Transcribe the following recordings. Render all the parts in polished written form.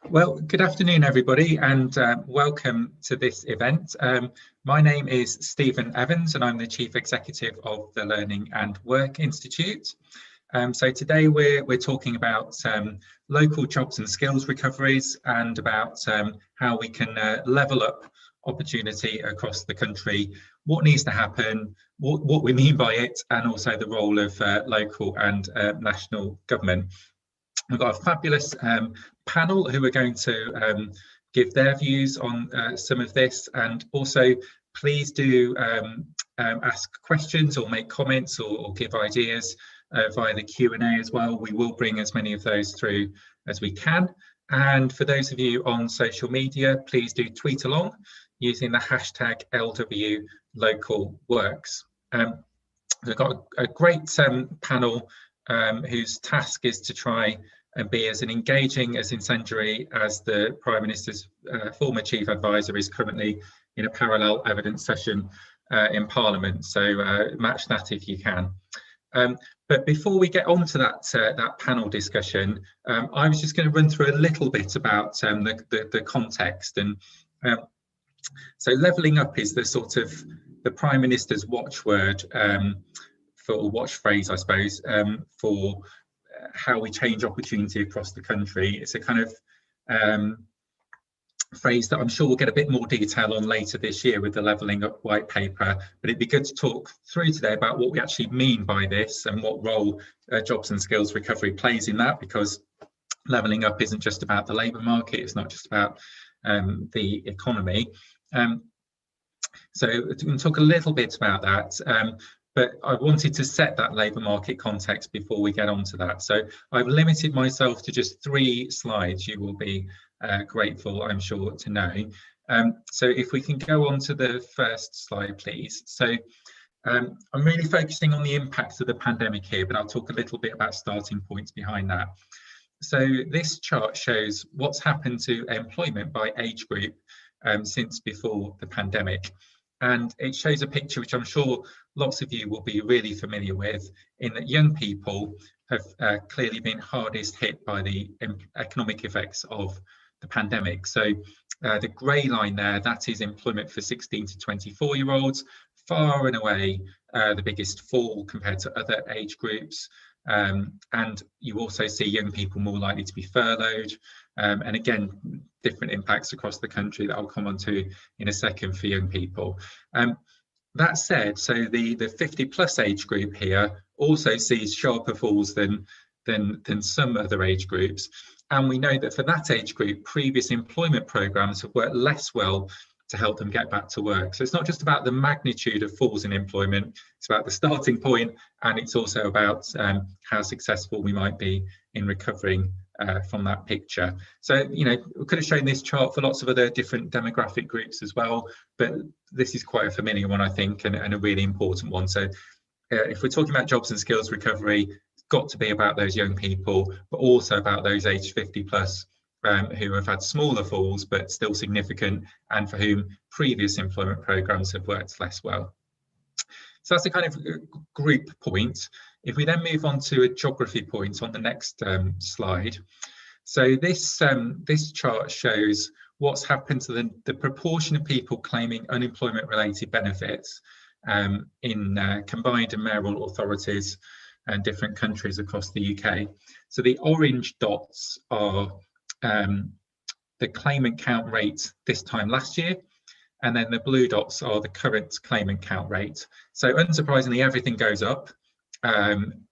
Well, good afternoon, everybody, and welcome to this event. My name is Stephen Evans, and I'm the Chief Executive of the Learning and Work Institute. So today we're talking about local jobs and skills recoveries and about how we can level up opportunity across the country, what needs to happen, what we mean by it, and also the role of local and national government. We've got a fabulous panel who are going to give their views on some of this, and also please do ask questions or make comments or give ideas via the Q&A as well. We will bring as many of those through as we can. And for those of you on social media, please do tweet along using the hashtag #LWLocalWorks. We've got a great panel whose task is to try and be as engaging, as incendiary as the Prime Minister's former Chief Advisor is currently in a parallel evidence session in Parliament. So match that if you can. But before we get on to that panel discussion, I was just going to run through a little bit about the context. And so levelling up is the sort of the Prime Minister's watchword or watch phrase, I suppose, for how we change opportunity across the country. It's a kind of phrase that I'm sure we'll get a bit more detail on later this year with the Levelling Up white paper, but it'd be good to talk through today about what we actually mean by this and what role jobs and skills recovery plays in that, because levelling up isn't just about the labour market, it's not just about the economy. So we can talk a little bit about that. But I wanted to set that labour market context before we get on to that. So I've limited myself to just 3 slides. You will be grateful, I'm sure, to know. So if we can go on to the first slide, please. So I'm really focusing on the impact of the pandemic here, but I'll talk a little bit about starting points behind that. So this chart shows what's happened to employment by age group since before the pandemic. And it shows a picture which I'm sure lots of you will be really familiar with, in that young people have clearly been hardest hit by the economic effects of the pandemic. So the grey line there, that is employment for 16 to 24-year-olds, far and away the biggest fall compared to other age groups. And you also see young people more likely to be furloughed. And again, different impacts across the country that I'll come on to in a second for young people. That said, so the 50+ age group here also sees sharper falls than some other age groups. And we know that for that age group, previous employment programmes have worked less well to help them get back to work. So it's not just about the magnitude of falls in employment, it's about the starting point, and it's also about how successful we might be in recovering from that picture. So, you know, we could have shown this chart for lots of other different demographic groups as well, but this is quite a familiar one, I think, and a really important one. So if we're talking about jobs and skills recovery, it's got to be about those young people, but also about those aged 50+, who have had smaller falls but still significant, and for whom previous employment programmes have worked less well. So that's the kind of group point. If we then move on to a geography point on the next slide. So this chart shows what's happened to the proportion of people claiming unemployment related benefits in combined and mayoral authorities and different countries across the UK. So the orange dots are the claimant count rate this time last year, and then the blue dots are the current claimant count rate. So unsurprisingly, everything goes up.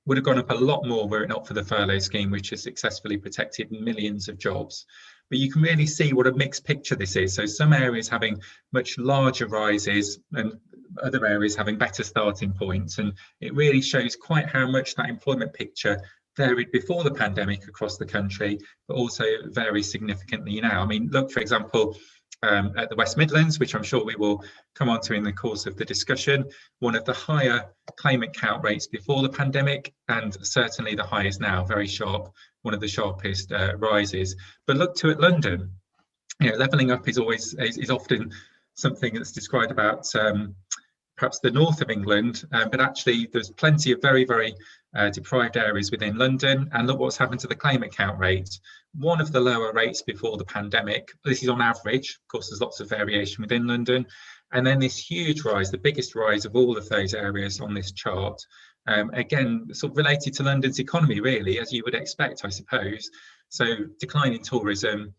Would have gone up a lot more were it not for the furlough scheme, which has successfully protected millions of jobs. But you can really see what a mixed picture this is. So some areas having much larger rises and other areas having better starting points. And it really shows quite how much that employment picture varied before the pandemic across the country, but also varies significantly now. I mean, look, for example, at the West Midlands, which I'm sure we will come on to in the course of the discussion, one of the higher claimant count rates before the pandemic, and certainly the highest now, very sharp, one of the sharpest rises. But look to at London, you know, levelling up is often something that's described about perhaps the north of England, but actually there's plenty of very, very deprived areas within London. And look what's happened to the claimant count rate. one of the lower rates before the pandemic. This is on average. Of course, there's lots of variation within London. And then this huge rise, the biggest rise of all of those areas on this chart. Again, sort of related to London's economy, really, as you would expect, I suppose. So declining tourism,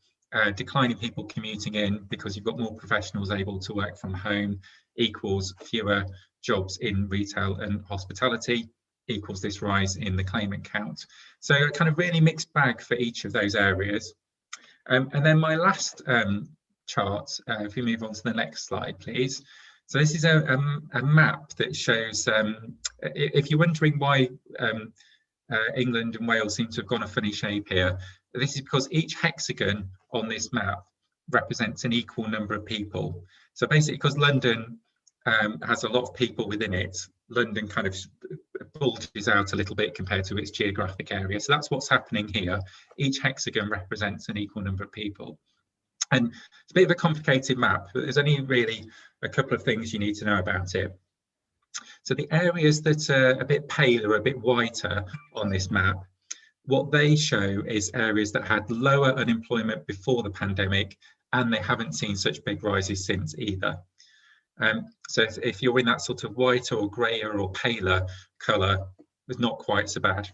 declining people commuting in because you've got more professionals able to work from home, equals fewer jobs in retail and hospitality, equals this rise in the claimant count. So a kind of really mixed bag for each of those areas. And then my last chart, if we move on to the next slide, please. So this is a map that shows, if you're wondering why England and Wales seem to have gone a funny shape here, this is because each hexagon on this map represents an equal number of people. So basically, because London has a lot of people within it, London kind of bulges out a little bit compared to its geographic area. So that's what's happening here. Each hexagon represents an equal number of people. And it's a bit of a complicated map, but there's only really a couple of things you need to know about it. So the areas that are a bit paler, a bit whiter on this map, what they show is areas that had lower unemployment before the pandemic, and they haven't seen such big rises since either. So if you're in that sort of whiter or greyer or paler colour, it's not quite so bad.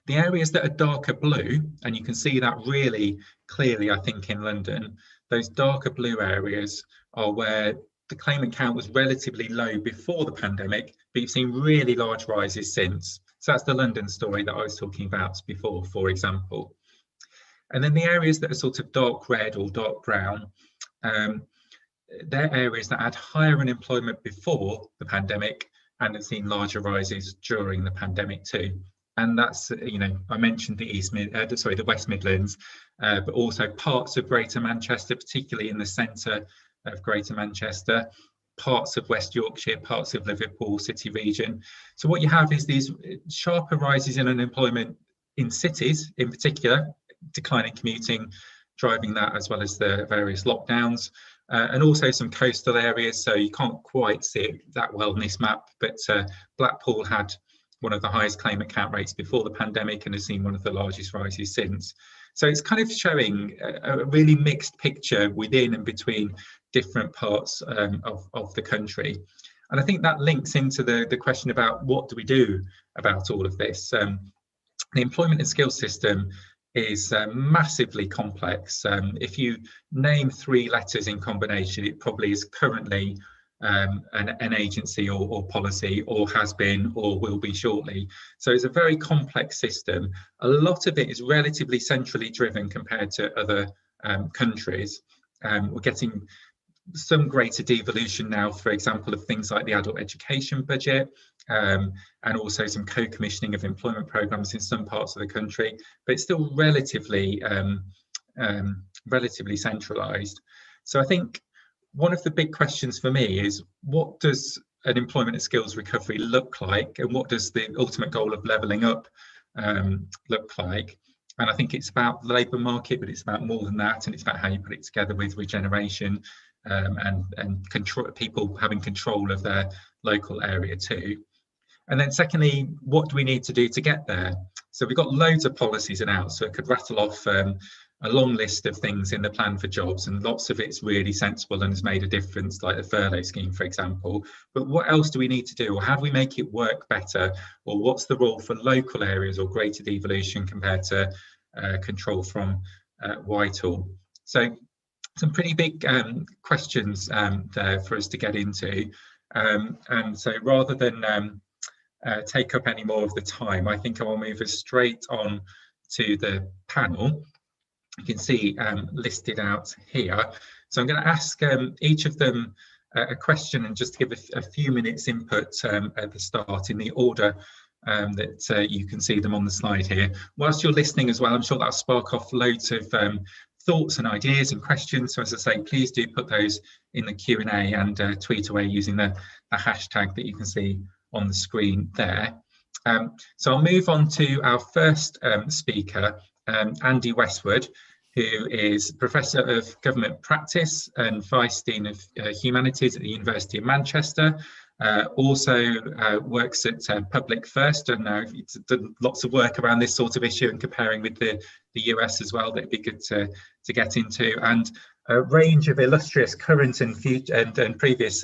The areas that are darker blue, and you can see that really clearly, I think, in London, those darker blue areas are where the claimant count was relatively low before the pandemic, but you've seen really large rises since. So that's the London story that I was talking about before, for example. And then the areas that are sort of dark red or dark brown, they're areas that had higher unemployment before the pandemic and have seen larger rises during the pandemic too. And that's, you know, I mentioned the West Midlands, but also parts of Greater Manchester, particularly in the centre of Greater Manchester, parts of West Yorkshire, parts of Liverpool city region. So what you have is these sharper rises in unemployment in cities, in particular, declining commuting, driving that, as well as the various lockdowns, and also some coastal areas. So you can't quite see it that well in this map, but Blackpool had one of the highest claimant count rates before the pandemic and has seen one of the largest rises since. So it's kind of showing a really mixed picture within and between different parts of the country. And I think that links into the question about what do we do about all of this. The employment and skills system is massively complex. If you name 3 letters in combination, it probably is currently an agency or policy, or has been or will be shortly. So it's a very complex system. A lot of it is relatively centrally driven compared to other countries. We're getting some greater devolution now, for example, of things like the adult education budget, and also some co-commissioning of employment programs in some parts of the country, but it's still relatively centralised. So I think one of the big questions for me is, what does an employment and skills recovery look like, and what does the ultimate goal of levelling up look like? And I think it's about the labour market, but it's about more than that, and it's about how you put it together with regeneration and control, people having control of their local area too. And then secondly, what do we need to do to get there? So we've got loads of policies announced, so I could rattle off a long list of things in the plan for jobs, and lots of it's really sensible and has made a difference, like the furlough scheme, for example. But what else do we need to do, or how do we make it work better? Or what's the role for local areas or greater devolution compared to control from Whitehall? So some pretty big questions there for us to get into. And so rather than take up any more of the time, I think I will move us straight on to the panel. You can see listed out here. So I'm going to ask each of them a question and just give a few minutes input at the start in the order that you can see them on the slide here. Whilst you're listening as well, I'm sure that'll spark off loads of thoughts and ideas and questions. So as I say, please do put those in the Q&A and tweet away using the hashtag that you can see on the screen there. So I'll move on to our first speaker, Andy Westwood, who is Professor of Government Practice and Vice Dean of Humanities at the University of Manchester. Also works at Public First, and he's done lots of work around this sort of issue and comparing with the US as well. That'd be good to get into, and a range of illustrious current and future and previous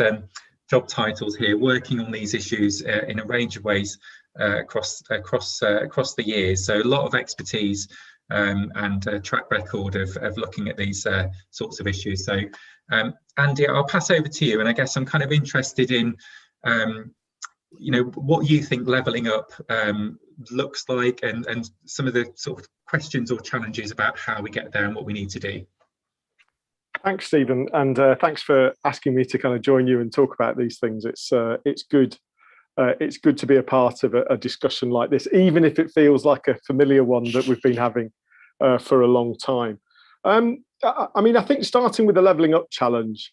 job titles here, working on these issues in a range of ways across the years. So a lot of expertise and a track record of looking at these sorts of issues. So Andy, I'll pass over to you, and I guess I'm kind of interested in what you think levelling up looks like, and some of the sort of questions or challenges about how we get there and what we need to do. Thanks, Stephen, and thanks for asking me to kind of join you and talk about these things. It's good. It's good to be a part of a discussion like this, even if it feels like a familiar one that we've been having for a long time. I mean, I think starting with the levelling up challenge,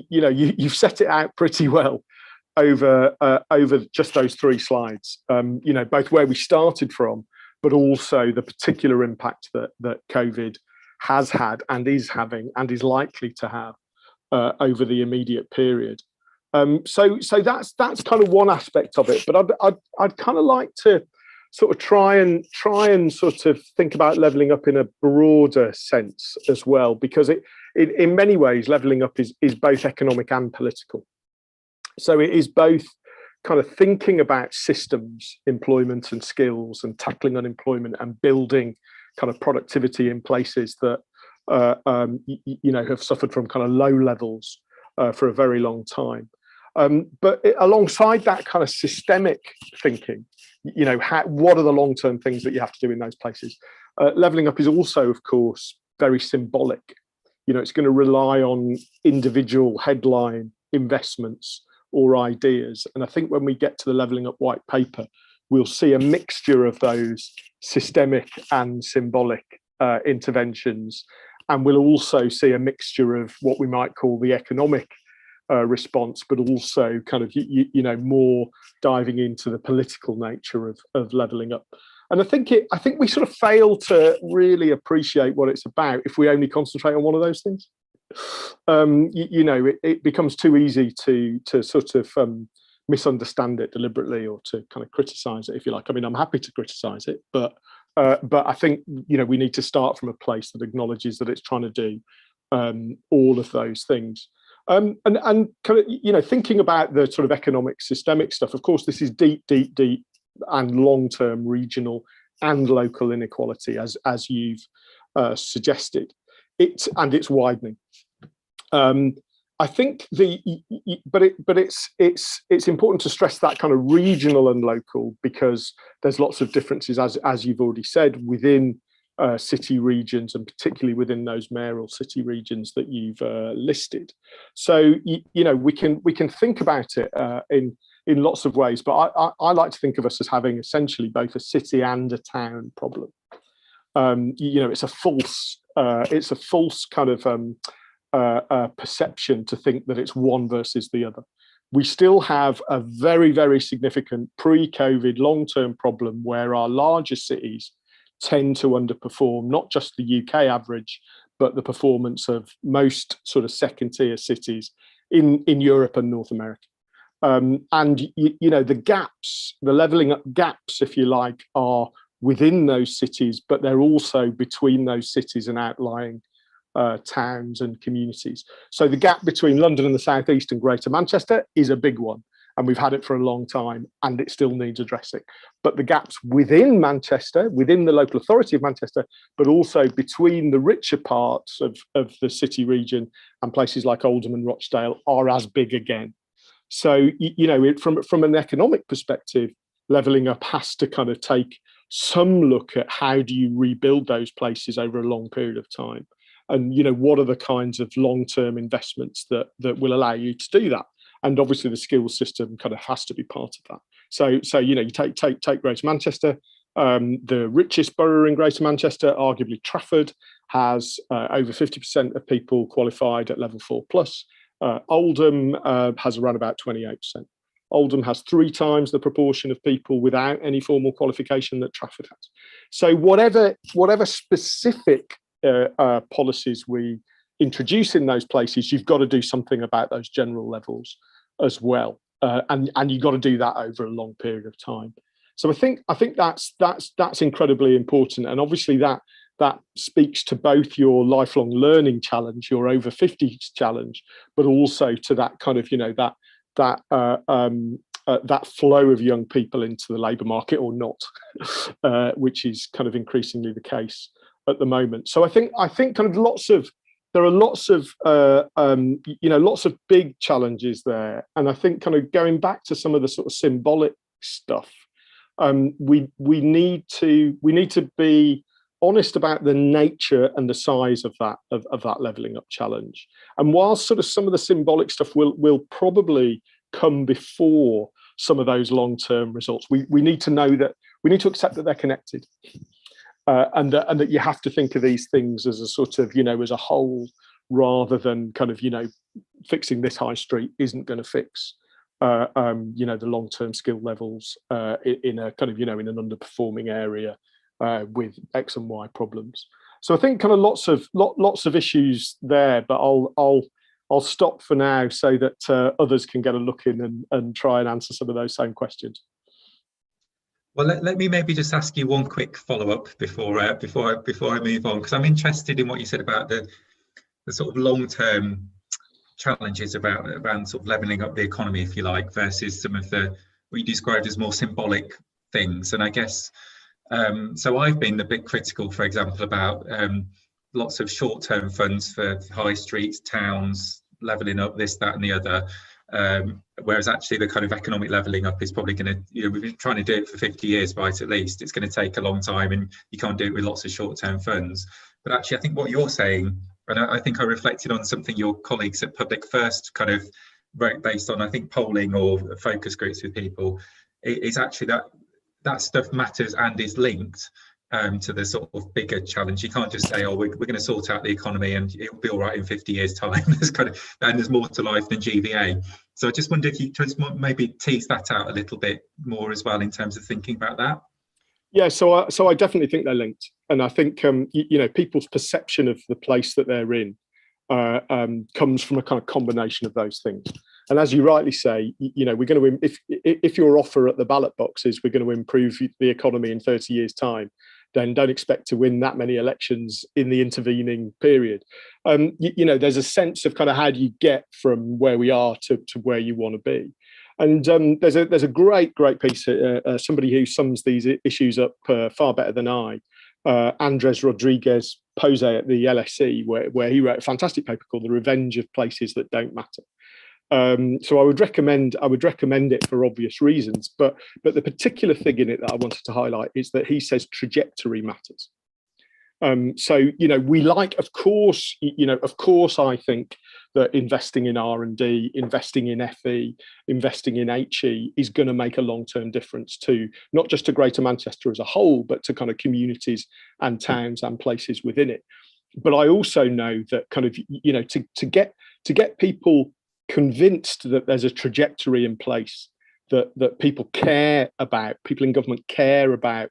you've set it out pretty well over just those 3 slides. Both where we started from, but also the particular impact that COVID has had and is having and is likely to have over the immediate period. So that's kind of one aspect of it. But I'd kind of like to sort of try and sort of think about levelling up in a broader sense as well, because in many ways levelling up is both economic and political. So it is both kind of thinking about systems, employment and skills, and tackling unemployment and building kind of productivity in places that have suffered from kind of low levels for a very long time. But alongside that kind of systemic thinking, what are the long-term things that you have to do in those places? Levelling up is also, of course, very symbolic. It's going to rely on individual headline investments or ideas. And I think when we get to the Levelling Up white paper, we'll see a mixture of those systemic and symbolic interventions. And we'll also see a mixture of what we might call the economic response, but also kind of, more diving into the political nature of levelling up. And I think we sort of fail to really appreciate what it's about if we only concentrate on one of those things. It becomes too easy to sort of misunderstand it deliberately, or to kind of criticize it, if you like. I mean, I'm happy to criticize it, but I think we need to start from a place that acknowledges that it's trying to do all of those things. And kind of thinking about the sort of economic systemic stuff. Of course, this is deep and long-term regional and local inequality, as you've suggested. It's widening. I think but it's important to stress that kind of regional and local, because there's lots of differences, as you've already said, within city regions, and particularly within those mayoral city regions that you've listed. So we can think about it in lots of ways, but I like to think of us as having essentially both a city and a town problem. It's a false kind of perception to think that it's one versus the other. We still have a very, very significant pre-COVID long-term problem where our larger cities tend to underperform not just the UK average, but the performance of most sort of second-tier cities in Europe and North America. And the gaps, the levelling up gaps, if you like, are within those cities, but they're also between those cities and outlying towns and communities. So the gap between London and the South East and Greater Manchester is a big one, and we've had it for a long time, and it still needs addressing. But the gaps within Manchester, within the local authority of Manchester, but also between the richer parts of the city region and places like Oldham and Rochdale are as big again. So, from an economic perspective, levelling up has to kind of take some look at how do you rebuild those places over a long period of time. And, what are the kinds of long-term investments that will allow you to do that? And obviously the skills system kind of has to be part of that. So you take Greater Manchester, the richest borough in Greater Manchester, arguably Trafford, has over 50% of people qualified at level 4+. Oldham has around about 28%. Oldham has 3 times the proportion of people without any formal qualification that Trafford has. So whatever specific policies we introduce in those places, you've got to do something about those general levels as well. and you've got to do that over a long period of time. So I think that's incredibly important, and obviously that speaks to both your lifelong learning challenge, your over 50s challenge, but also to that kind of that flow of young people into the labour market or not, which is kind of increasingly the case at the moment. So I think kind of there are lots of lots of big challenges there, and I think kind of going back to some of the sort of symbolic stuff, we need to be honest about the nature and the size of that levelling up challenge. And while sort of some of the symbolic stuff will probably come before some of those long-term results, we need to know that we need to accept that they're connected, and that you have to think of these things as a sort of as a whole, rather than kind of fixing this high street isn't going to fix the long-term skill levels in a kind of in an underperforming area with X and Y problems. So I think kind of lots of issues there, but I'll stop for now so that others can get a look in and try and answer some of those same questions. Well, let me maybe just ask you one quick follow-up before I move on, because I'm interested in what you said about the sort of long-term challenges around sort of levelling up the economy, if you like, versus some of what you described as more symbolic things. And I guess so I've been a bit critical, for example, about lots of short-term funds for high streets, towns, levelling up this, that and the other. Whereas actually the kind of economic levelling up is probably going to, we've been trying to do it for 50 years, right, at least. It's going to take a long time, and you can't do it with lots of short-term funds. But actually, I think what you're saying, and I think I reflected on something your colleagues at Public First kind of wrote based on, I think, polling or focus groups with people, is actually that stuff matters and is linked to the sort of bigger challenge. You can't just say, oh, we're going to sort out the economy and it'll be all right in 50 years' time. There's more to life than GVA. So I just wonder if you just maybe tease that out a little bit more as well in terms of thinking about that. Yeah, so I definitely think they're linked, and I think people's perception of the place that they're in comes from a kind of combination of those things. And as you rightly say, we're going to, if your offer at the ballot box is we're going to improve the economy in 30 years' time, then don't expect to win that many elections in the intervening period. There's a sense of kind of how do you get from where we are to where you want to be. And there's a great piece, somebody who sums these issues up far better than I, Andres Rodriguez Pose at the LSE, where he wrote a fantastic paper called "The Revenge of Places That Don't Matter." So I would recommend it for obvious reasons, but the particular thing in it that I wanted to highlight is that he says trajectory matters. So we like, of course, I think that investing in R&D, investing in FE, investing in HE is going to make a long-term difference to not just to Greater Manchester as a whole, but to kind of communities and towns and places within it. But I also know that kind of to get people convinced that there's a trajectory in place that people care about, people in government care about,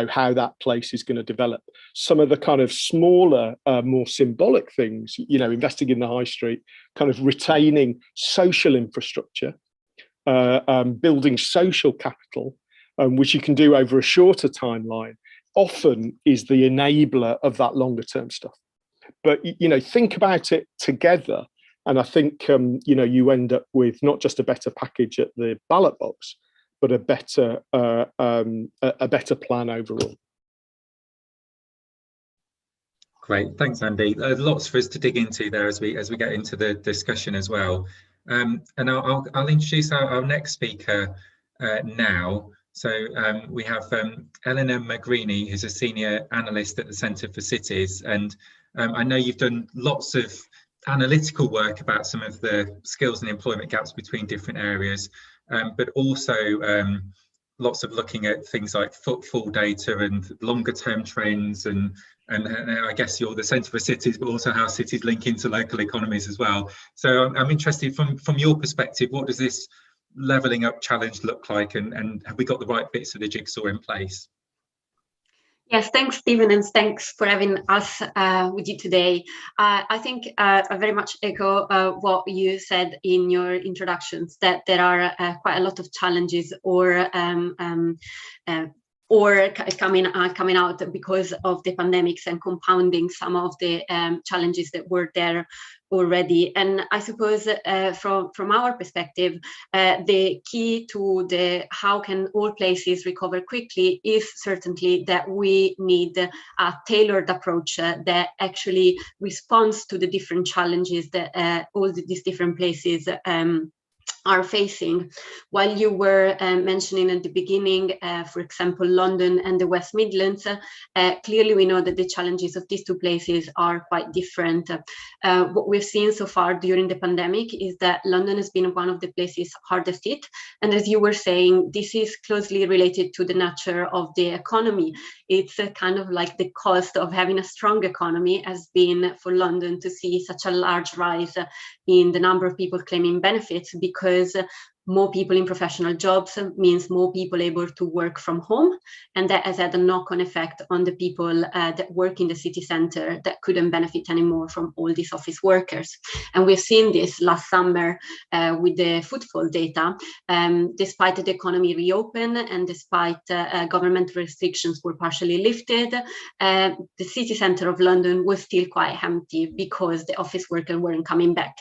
how that place is going to develop. Some of the kind of smaller, more symbolic things, investing in the high street, kind of retaining social infrastructure, building social capital, which you can do over a shorter timeline, often is the enabler of that longer term stuff. But, think about it together. And I think, you end up with not just a better package at the ballot box, but a better plan overall. Great, thanks, Andy. Lots for us to dig into there as we get into the discussion as well. And I'll introduce our next speaker now. So we have Eleanor Magrini, who's a senior analyst at the Centre for Cities, and I know you've done lots of analytical work about some of the skills and employment gaps between different areas, but also lots of looking at things like footfall data and longer term trends, and I guess you're the Centre for Cities, but also how cities link into local economies as well. So I'm interested from your perspective, what does this levelling up challenge look like, and have we got the right bits of the jigsaw in place? Yes, thanks, Stephen, and thanks for having us with you today. I think I very much echo what you said in your introductions, that there are quite a lot of challenges coming out because of the pandemics and compounding some of the challenges that were there already. And I suppose from our perspective, the key to the how can all places recover quickly is certainly that we need a tailored approach that actually responds to the different challenges that all these different places are facing. While you were mentioning at the beginning, for example, London and the West Midlands, clearly we know that the challenges of these two places are quite different. What we've seen so far during the pandemic is that London has been one of the places hardest hit. And as you were saying, this is closely related to the nature of the economy. It's kind of like the cost of having a strong economy has been for London to see such a large rise in the number of people claiming benefits, because more people in professional jobs means more people able to work from home, and that has had a knock-on effect on the people that work in the city centre that couldn't benefit anymore from all these office workers. And we've seen this last summer with the footfall data. Despite the economy reopened and despite government restrictions were partially lifted, the city centre of London was still quite empty because the office workers weren't coming back.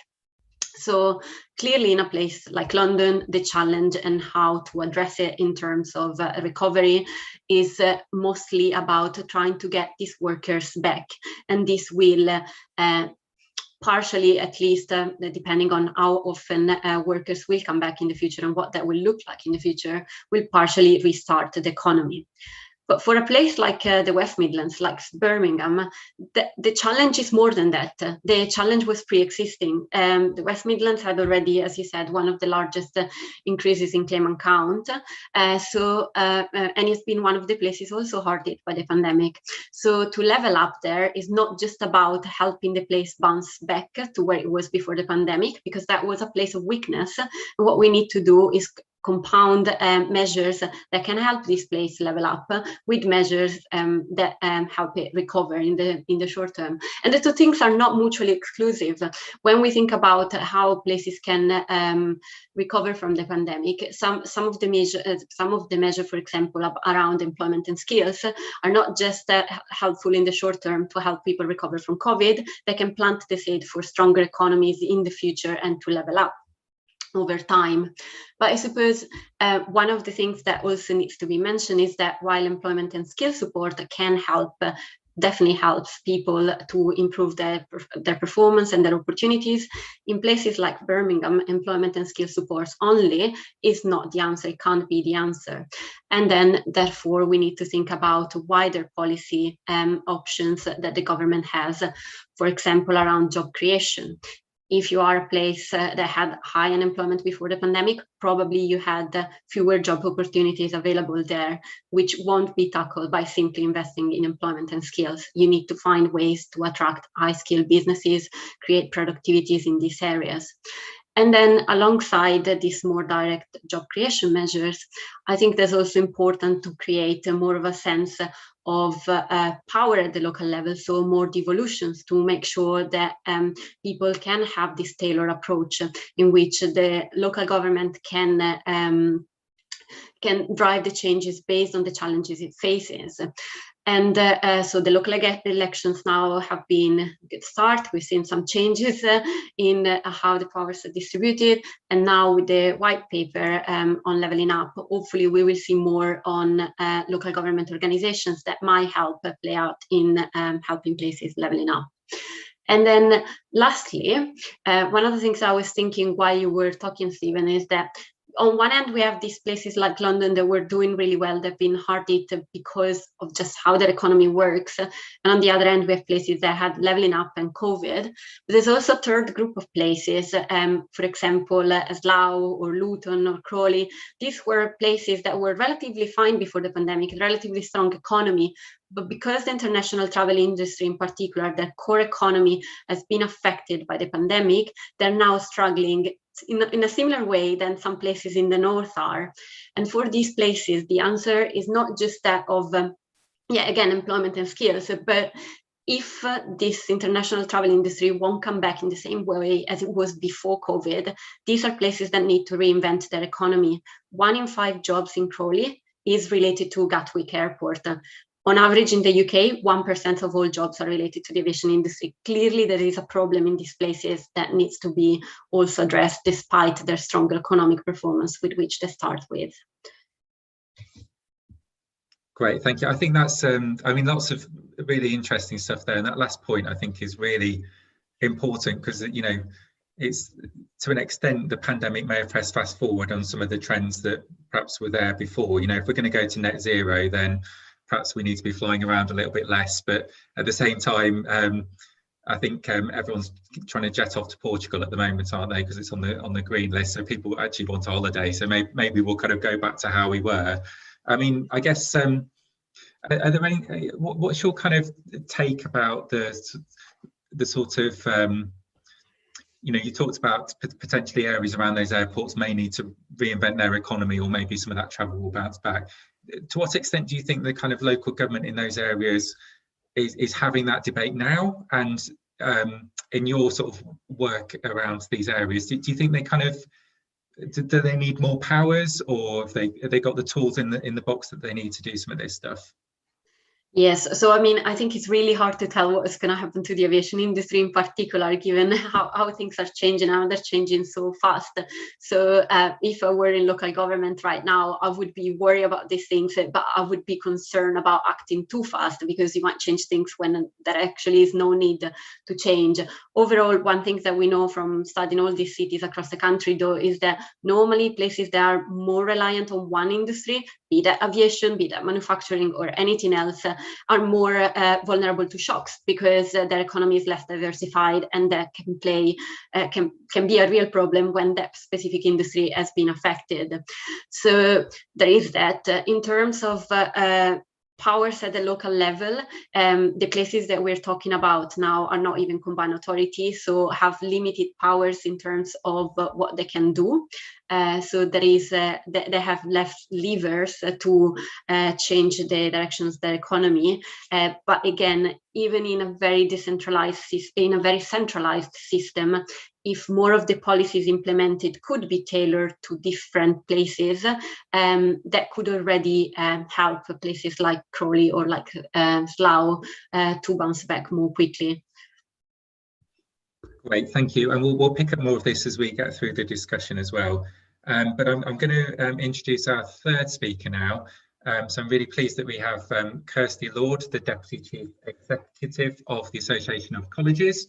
So clearly in a place like London, the challenge and how to address it in terms of recovery is mostly about trying to get these workers back. And this will partially, at least depending on how often workers will come back in the future and what that will look like in the future, will partially restart the economy. But for a place like the West Midlands, like Birmingham, the challenge is more than that. The challenge was pre-existing. The West Midlands had already, as you said, one of the largest increases in claimant count. And it's been one of the places also hard hit by the pandemic. So to level up there is not just about helping the place bounce back to where it was before the pandemic, because that was a place of weakness. And what we need to do is compound measures that can help this place level up with measures that help it recover in the short term. And the two things are not mutually exclusive. When we think about how places can recover from the pandemic, some of the measures, for example, around employment and skills, are not just helpful in the short term to help people recover from COVID. They can plant the seed for stronger economies in the future and to level up over time. But I suppose one of the things that also needs to be mentioned is that while employment and skill support can help, definitely helps people to improve their performance and their opportunities, in places like Birmingham, employment and skill support only is not the answer, it can't be the answer. And then therefore we need to think about wider policy options that the government has, for example, around job creation. If you are a place that had high unemployment before the pandemic, probably you had fewer job opportunities available there, which won't be tackled by simply investing in employment and skills. You need to find ways to attract high-skilled businesses, create productivities in these areas. And then alongside these more direct job creation measures, I think there's also important to create more of a sense of power at the local level, so more devolutions to make sure that people can have this tailored approach in which the local government can drive the changes based on the challenges it faces. And so the local elections now have been a good start. We've seen some changes in how the powers are distributed. And now with the white paper on levelling up, hopefully we will see more on local government organizations that might help play out in helping places leveling up. And then lastly, one of the things I was thinking while you were talking, Stephen, is that on one end, we have these places like London that were doing really well. They've been hard hit because of just how their economy works. And on the other end, we have places that had leveling up and COVID. But there's also a third group of places, for example, Slough or Luton or Crawley. These were places that were relatively fine before the pandemic, relatively strong economy. But because the international travel industry in particular, their core economy has been affected by the pandemic, they're now struggling in a similar way than some places in the north are. And for these places, the answer is not just that of again, employment and skills. But if this international travel industry won't come back in the same way as it was before COVID, these are places that need to reinvent their economy. 1 in 5 jobs in Crawley is related to Gatwick Airport. On average in the UK, 1% of all jobs are related to the aviation industry. Clearly, there is a problem in these places that needs to be also addressed, despite their strong economic performance with which they start with. Great, thank you. I think that's, I mean, lots of really interesting stuff there. And that last point, I think, is really important because, you know, it's to an extent the pandemic may have pressed fast forward on some of the trends that perhaps were there before. You know, if we're going to go to net zero, then perhaps we need to be flying around a little bit less. But at the same time, I think everyone's trying to jet off to Portugal at the moment, aren't they? Because it's on the green list, so people actually want a holiday. So maybe we'll kind of go back to how we were. I mean, I guess, are there any, what's your kind of take about the sort of, you know, you talked about potentially areas around those airports may need to reinvent their economy, or maybe some of that travel will bounce back. To what extent do you think the kind of local government in those areas is having that debate now? And in your sort of work around these areas, do you think they kind of, do they need more powers, or have they got the tools in the box that they need to do some of this stuff? Yes, so I mean, I think it's really hard to tell what is going to happen to the aviation industry in particular, given how things are changing now. They're changing so fast. So if I were in local government right now, I would be worried about these things, but I would be concerned about acting too fast, because you might change things when there actually is no need to change. Overall, one thing that we know from studying all these cities across the country, though, is that normally places that are more reliant on one industry, be that aviation, be that manufacturing, or anything else, are more vulnerable to shocks, because their economy is less diversified, and that can play can be a real problem when that specific industry has been affected. So there is that. In terms of powers at the local level, the places that we're talking about now are not even combined authorities, so have limited powers in terms of what they can do. So there is they have left levers to change the directions of their economy. But again, even in a very decentralized, in a very centralized system, if more of the policies implemented could be tailored to different places, that could already help places like Crawley or like Slough to bounce back more quickly. Great, thank you. And we'll pick up more of this as we get through the discussion as well. But I'm going to introduce our third speaker now. So I'm really pleased that we have Kirsty Lord, the Deputy Chief Executive of the Association of Colleges.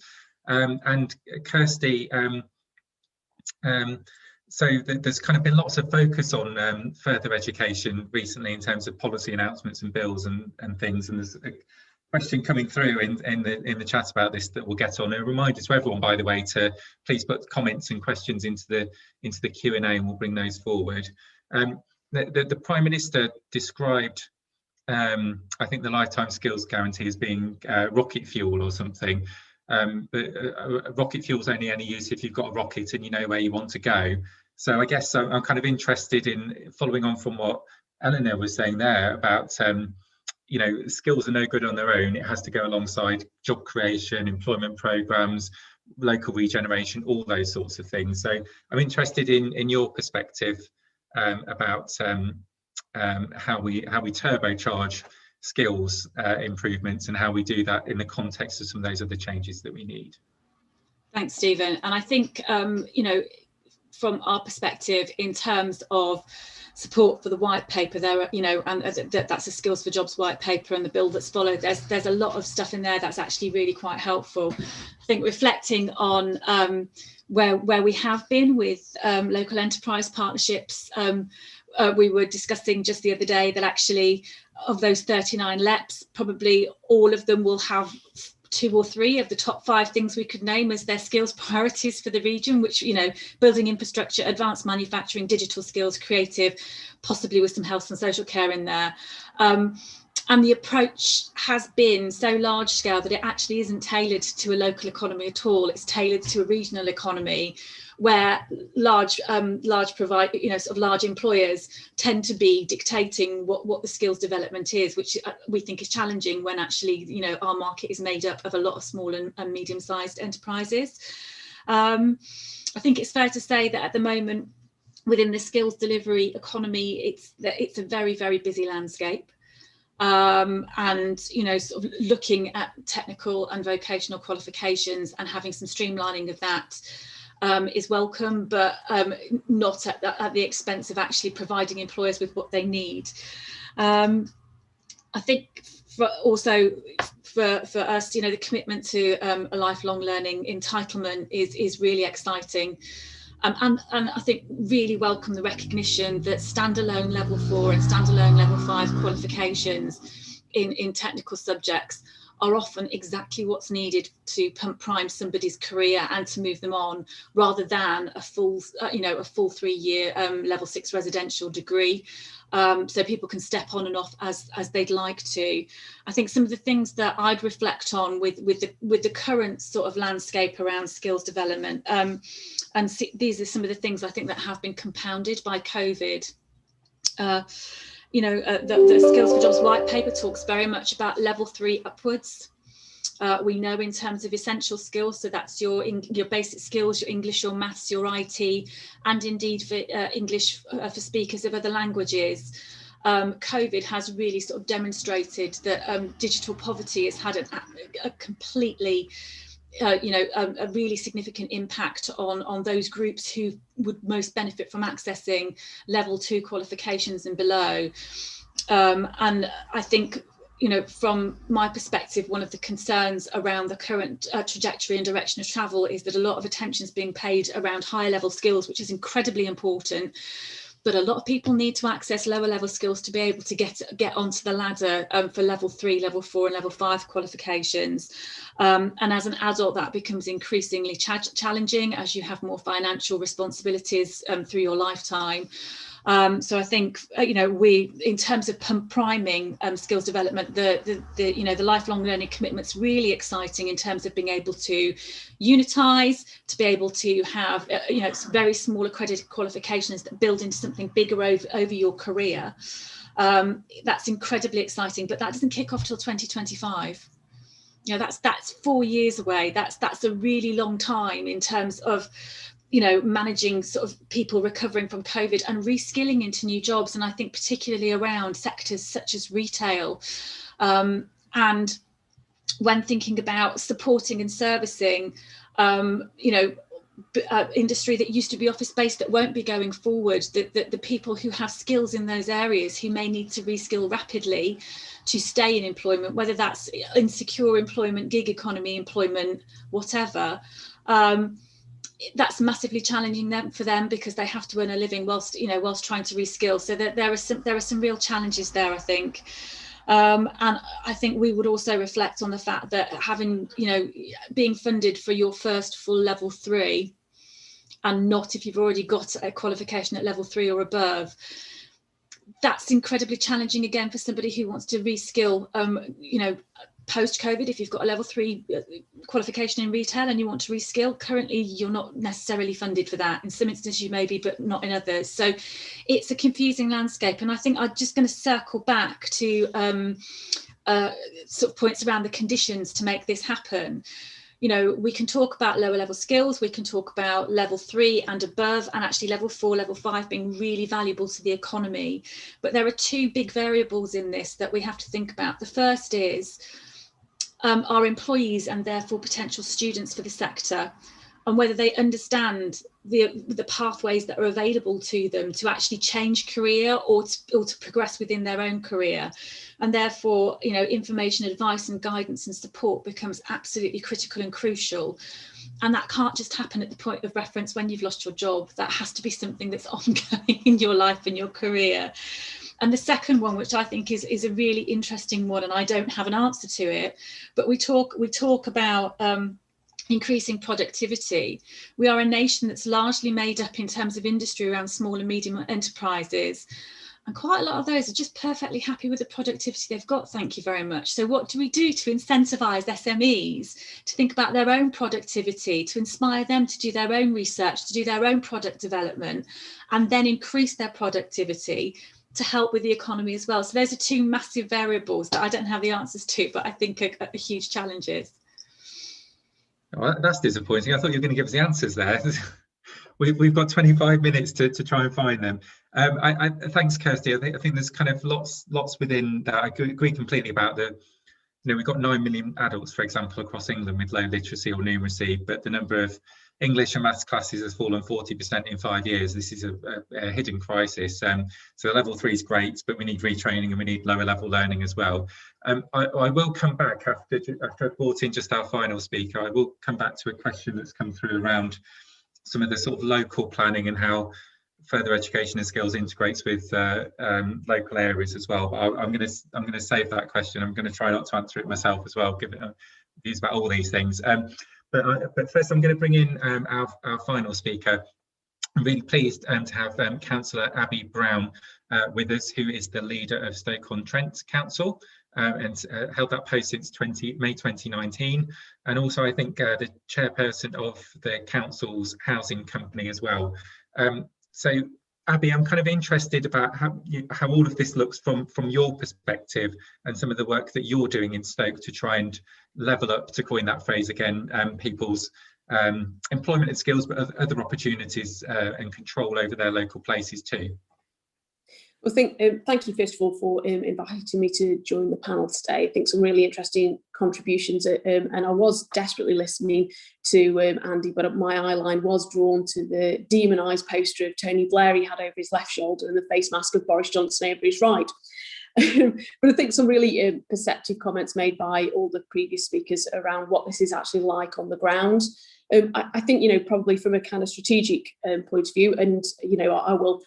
And Kirsty, so there's kind of been lots of focus on further education recently in terms of policy announcements and bills and things. And there's a question coming through in the chat about this that we'll get on. A reminder to everyone, by the way, to please put comments and questions into the Q&A, and we'll bring those forward. The Prime Minister described, I think, the lifetime skills guarantee as being rocket fuel or something. But rocket fuel is only any use if you've got a rocket and you know where you want to go. So I guess I'm kind of interested in following on from what Eleanor was saying there about, you know, skills are no good on their own. It has to go alongside job creation, employment programs, local regeneration, all those sorts of things. So I'm interested in your perspective about how we turbocharge skills improvements and how we do that in the context of some of those other changes that we need. Thanks, Stephen. And I think, you know, from our perspective, in terms of support for the white paper, there are, you know, and that's a skills for jobs white paper and the bill that's followed, there's a lot of stuff in there that's actually really quite helpful. I think reflecting on where we have been with local enterprise partnerships, we were discussing just the other day that actually of those 39 LEPs, probably all of them will have 2 or 3 of the top 5 things we could name as their skills priorities for the region, which, you know, building infrastructure, advanced manufacturing, digital skills, creative, possibly with some health and social care in there. And the approach has been so large scale that it actually isn't tailored to a local economy at all. It's tailored to a regional economy, where large large employers tend to be dictating what the skills development is, which we think is challenging when actually, you know, our market is made up of a lot of small and medium-sized enterprises. I think it's fair to say that at the moment, within the skills delivery economy, it's a very, very busy landscape. And, you know, sort of looking at technical and vocational qualifications and having some streamlining of that is welcome, but not at the expense of actually providing employers with what they need. I think for us, you know, the commitment to a lifelong learning entitlement is really exciting. And I think really welcome the recognition that standalone level 4 and standalone level 5 qualifications in technical subjects are often exactly what's needed to prime somebody's career and to move them on, rather than a full 3-year level 6 residential degree. So people can step on and off as they'd like to. I think some of the things that I'd reflect on with the current sort of landscape around skills development, and these are some of the things I think that have been compounded by COVID. The Skills for Jobs white paper talks very much about level 3 upwards. We know in terms of essential skills, so that's your basic skills, your English, your maths, your IT, and indeed for English for speakers of other languages. COVID has really sort of demonstrated that digital poverty has had a completely a really significant impact on those groups who would most benefit from accessing level 2 qualifications and below. And I think, you know, from my perspective, one of the concerns around the current trajectory and direction of travel is that a lot of attention is being paid around higher level skills, which is incredibly important. But a lot of people need to access lower level skills to be able to get onto the ladder for level 3, level 4 and level 5 qualifications. And as an adult, that becomes increasingly challenging as you have more financial responsibilities through your lifetime. So I think, we, in terms of priming skills development, the lifelong learning commitment's really exciting in terms of being able to unitize, to be able to have, very small accredited qualifications that build into something bigger over your career. That's incredibly exciting, but that doesn't kick off till 2025. That's 4 years away. That's a really long time in terms of, managing sort of people recovering from COVID and reskilling into new jobs. And I think particularly around sectors such as retail. And when thinking about supporting and servicing, industry that used to be office-based that won't be going forward, the people who have skills in those areas who may need to reskill rapidly to stay in employment, whether that's insecure employment, gig economy employment, whatever. That's massively challenging for them because they have to earn a living whilst trying to reskill. So there are some real challenges there, I think. And I think we would also reflect on the fact that having, being funded for your first full level 3 and not if you've already got a qualification at level 3 or above, that's incredibly challenging again for somebody who wants to reskill, post-COVID. If you've got a level 3 qualification in retail and you want to reskill, currently you're not necessarily funded for that. In some instances you may be, but not in others. So it's a confusing landscape. And I think I'm just going to circle back to sort of points around the conditions to make this happen. We can talk about lower level skills, we can talk about level 3 and above, and actually level 4, level 5 being really valuable to the economy. But there are 2 big variables in this that we have to think about. The first is our employees and therefore potential students for the sector, and whether they understand the pathways that are available to them to actually change career or to progress within their own career. And therefore, information, advice and guidance and support becomes absolutely critical and crucial. And that can't just happen at the point of reference when you've lost your job. That has to be something that's ongoing in your life and your career. And the second one, which I think is a really interesting one, and I don't have an answer to it, but we talk about increasing productivity. We are a nation that's largely made up in terms of industry around small and medium enterprises. And quite a lot of those are just perfectly happy with the productivity they've got, thank you very much. So what do we do to incentivise SMEs to think about their own productivity, to inspire them to do their own research, to do their own product development, and then increase their productivity to help with the economy as well? So those are two massive variables that I don't have the answers to, but I think are huge challenges. Well, that's disappointing. I thought you were going to give us the answers there. We've got 25 minutes to try and find them. Thanks, Kirsty. I think there's kind of lots within that. I agree completely about we've got 9 million adults, for example, across England with low literacy or numeracy, but the number of English and maths classes has fallen 40% in 5 years. This is a hidden crisis. So level 3 is great, but we need retraining and we need lower level learning as well. I will come back after I've brought in just our final speaker. I will come back to a question that's come through around some of the sort of local planning and how further education and skills integrates with local areas as well. But I'm going to save that question. I'm going to try not to answer it myself as well, give it views about all these things. But first, I'm going to bring in our final speaker. I'm really pleased to have Councillor Abby Brown with us, who is the leader of Stoke-on-Trent Council. And held that post since May 2019, and also I think the chairperson of the council's housing company as well. So Abby, I'm kind of interested about how all of this looks from your perspective and some of the work that you're doing in Stoke to try and level up, to coin that phrase again, people's employment and skills, but other opportunities and control over their local places too. Well, thank you first of all for inviting me to join the panel today. I think some really interesting contributions, and I was desperately listening to Andy, but my eye line was drawn to the demonised poster of Tony Blair he had over his left shoulder and the face mask of Boris Johnson over his right. But I think some really perceptive comments made by all the previous speakers around what this is actually like on the ground. I think, probably from a kind of strategic point of view, and, I will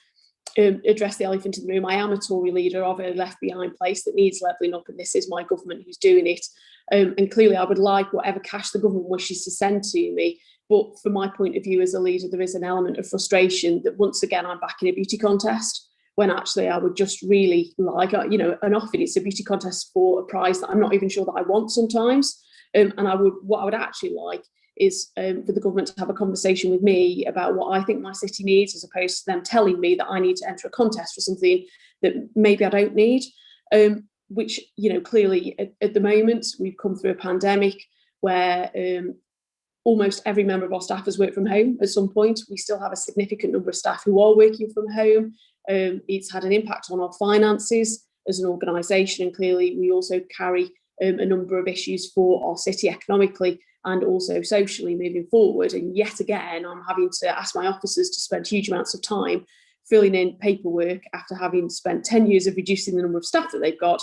address the elephant in the room. I am a Tory leader of a left behind place that needs levelling up, and this is my government who's doing it. And clearly I would like whatever cash the government wishes to send to me. But from my point of view as a leader, there is an element of frustration that once again I'm back in a beauty contest, when actually I would just really like, and often it's a beauty contest for a prize that I'm not even sure that I want sometimes. And what I would actually like is for the government to have a conversation with me about what I think my city needs, as opposed to them telling me that I need to enter a contest for something that maybe I don't need. Which, clearly at the moment we've come through a pandemic where almost every member of our staff has worked from home at some point. We still have a significant number of staff who are working from home. It's had an impact on our finances as an organisation, and clearly we also carry a number of issues for our city economically and also socially moving forward. And yet again, I'm having to ask my officers to spend huge amounts of time filling in paperwork after having spent 10 years of reducing the number of staff that they've got